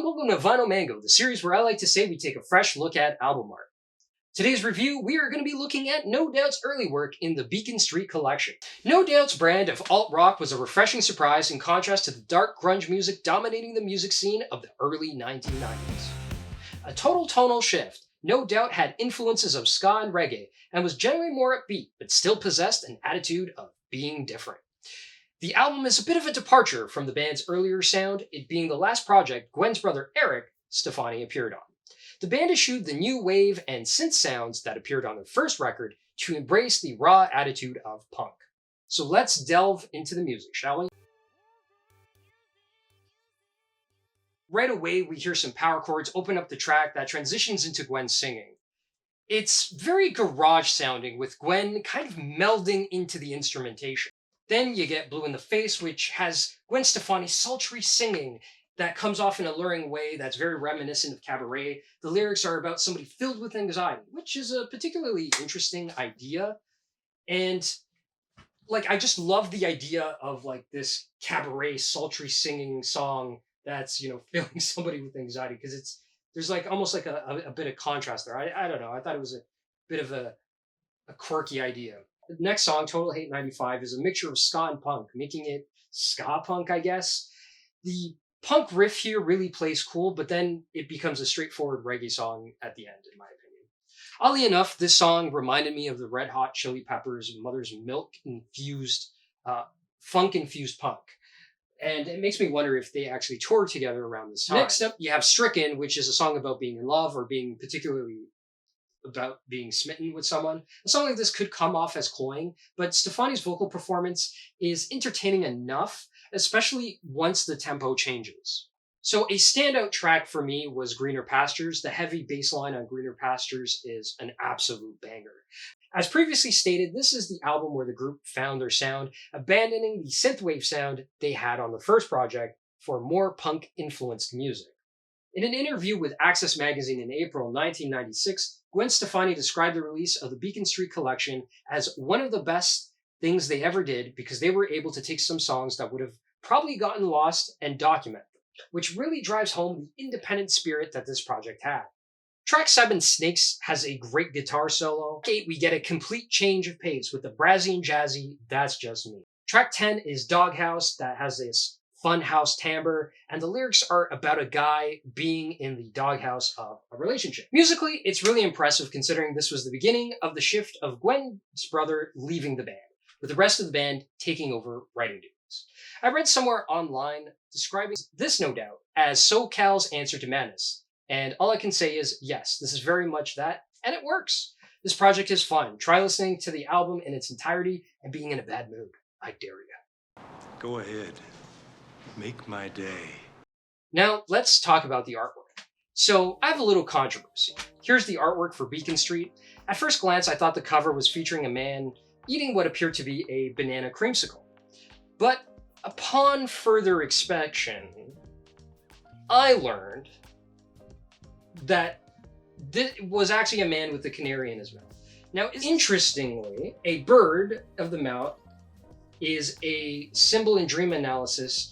welcome to Vinyl Mango, the series where I like to say we take a fresh look at album art. Today's review, we are going to be looking at No Doubt's early work in the Beacon Street collection. No Doubt's brand of alt-rock was a refreshing surprise in contrast to the dark grunge music dominating the music scene of the early 1990s. A total tonal shift, No Doubt had influences of ska and reggae, and was generally more upbeat, but still possessed an attitude of being different. The album is a bit of a departure from the band's earlier sound, it being the last project Gwen's brother Eric Stefani appeared on. The band eschewed the new wave and synth sounds that appeared on their first record to embrace the raw attitude of punk. So let's delve into the music, shall we? Right away, we hear some power chords open up the track that transitions into Gwen singing. It's very garage sounding, with Gwen kind of melding into the instrumentation. Then you get Blue in the Face, which has Gwen Stefani's sultry singing that comes off in a luring way that's very reminiscent of Cabaret. The lyrics are about somebody filled with anxiety, which is a particularly interesting idea. And I just love the idea of this Cabaret sultry singing song that's, filling somebody with anxiety, because there's almost a bit of contrast there. I don't know. I thought it was a bit of a quirky idea. The next song, Total Hate 95, is a mixture of ska and punk, making it ska punk, I guess. The punk riff here really plays cool, but then it becomes a straightforward reggae song at the end, in my opinion. Oddly enough, this song reminded me of the Red Hot Chili Peppers' Mother's Milk-infused, funk-infused punk. And it makes me wonder if they actually toured together around this time. Next up, you have Stricken, which is a song about being in love or being particularly about being smitten with someone. A song like this could come off as cloying, but Stefani's vocal performance is entertaining enough, especially once the tempo changes. So a standout track for me was Greener Pastures. The heavy bass line on Greener Pastures is an absolute banger. As previously stated, this is the album where the group found their sound, abandoning the synthwave sound they had on the first project for more punk-influenced music. In an interview with Access Magazine in April 1996, Gwen Stefani described the release of the Beacon Street collection as one of the best things they ever did, because they were able to take some songs that would have probably gotten lost and document them, which really drives home the independent spirit that this project had. Track 7, Snakes, has a great guitar solo. Track 8, we get a complete change of pace with the brassy and jazzy That's Just Me. Track 10 is Doghouse, that has this fun house timbre, and the lyrics are about a guy being in the doghouse of a relationship. Musically, it's really impressive considering this was the beginning of the shift of Gwen's brother leaving the band, with the rest of the band taking over writing duties. I read somewhere online describing this, No Doubt, as SoCal's answer to Madness, and all I can say is, yes, this is very much that, and it works. This project is fun. Try listening to the album in its entirety and being in a bad mood. I dare you. Go ahead. Make my day. Now, let's talk about the artwork. So, I have a little controversy. Here's the artwork for Beacon Street. At first glance, I thought the cover was featuring a man eating what appeared to be a banana creamsicle. But upon further inspection, I learned that this was actually a man with a canary in his mouth. Now, interestingly, a bird of the mouth is a symbol in dream analysis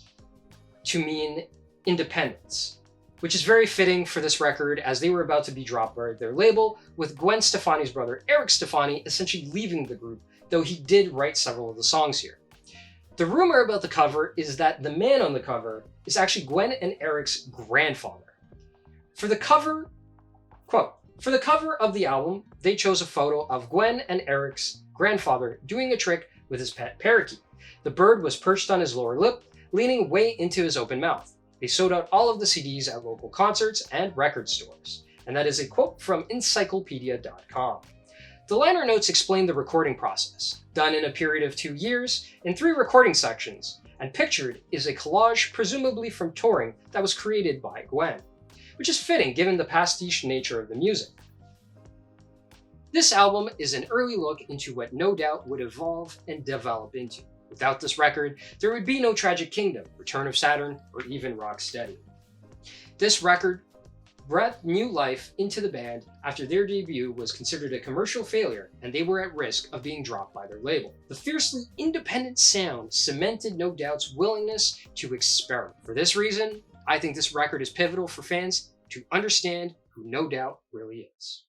to mean independence, which is very fitting for this record as they were about to be dropped by their label, with Gwen Stefani's brother Eric Stefani essentially leaving the group, though he did write several of the songs here. The rumor about the cover is that the man on the cover is actually Gwen and Eric's grandfather. For the cover, quote, "For the cover of the album, they chose a photo of Gwen and Eric's grandfather doing a trick with his pet parakeet. The bird was perched on his lower lip, leaning way into his open mouth. They sold out all of the CDs at local concerts and record stores." And that is a quote from encyclopedia.com. The liner notes explain the recording process, done in a period of 2 years, in 3 recording sections, and pictured is a collage presumably from touring that was created by Gwen, which is fitting given the pastiche nature of the music. This album is an early look into what No Doubt would evolve and develop into. Without this record, there would be no Tragic Kingdom, Return of Saturn, or even Rocksteady. This record breathed new life into the band after their debut was considered a commercial failure and they were at risk of being dropped by their label. The fiercely independent sound cemented No Doubt's willingness to experiment. For this reason, I think this record is pivotal for fans to understand who No Doubt really is.